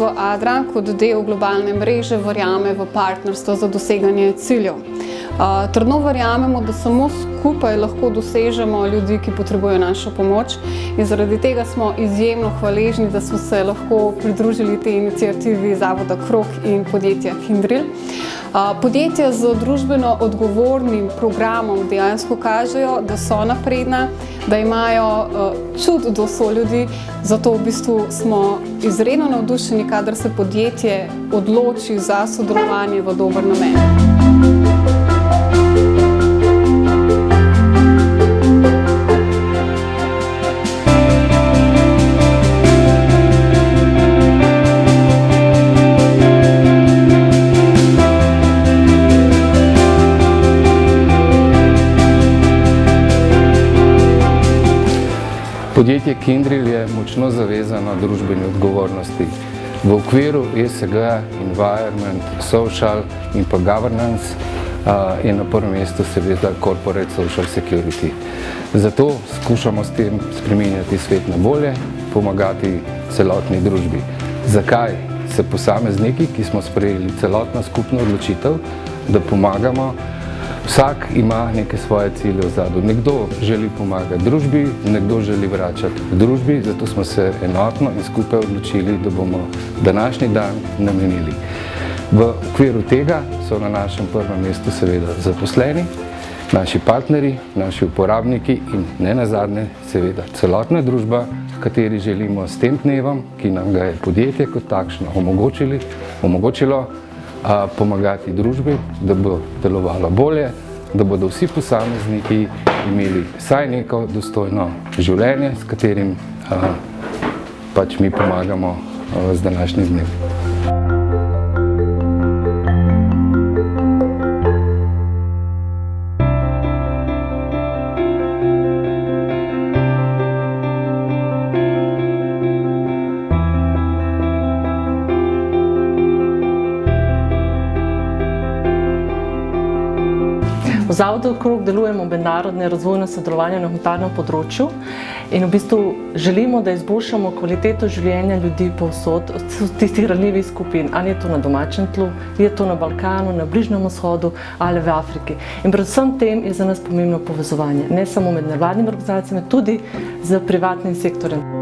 Društvo Adra kot del globalne mreže verjame v partnerstvo za doseganje ciljev. Trdno verjamemo, da samo skupaj lahko dosežemo ljudi, ki potrebujejo našo pomoč, in zaradi tega smo izjemno hvaležni, da smo se lahko pridružili tej iniciativi Zavoda Krog in podjetja Kindril. Podjetja z družbeno odgovornim programom dejansko kažejo, da so napredna, da imajo čut do soljudi, zato v bistvu smo izredno navdušeni, kadar se podjetje odloči za sodelovanje v dober namen. Podjetje Kindril je močno zavezano družbeni odgovornosti. V okviru ESG, Environment, Social in pa Governance je na prvem mestu seveda Corporate Social Security. Zato skušamo s tem spreminjati svet na bolje, pomagati celotni družbi. Zakaj se posamezniki, ki smo sprejeli celotno skupno odločitev, da pomagamo? Vsak ima neke svoje cilje v ozadju. Nekdo želi pomagati družbi, nekdo želi vračati družbi, zato smo se enotno in skupaj odločili, da bomo današnji dan namenili. V okviru tega so na našem prvem mestu seveda zaposleni, naši partnerji, naši uporabniki in ne nazadnje seveda celotna družba, kateri želimo s tem dnevom, ki nam ga je podjetje kot takšno omogočilo, pomagati družbi, da bo delovalo bolje, da bodo vsi posamezniki imeli vsaj neko dostojno življenje, s katerim pač mi pomagamo z današnjim dnem. V Zavodu Krog delujemo mednarodne razvojno sodelovanje na humanitarnem področju in v bistvu želimo, da izboljšamo kvaliteto življenja ljudi povsod, tistih ranljivih skupin, ali je to na domačem tlu, je to na Balkanu, na Bližnjem vzhodu ali v Afriki. In predvsem tem je za nas pomembno povezovanje, ne samo med nevladnimi organizacijami, tudi z privatnim sektorjem.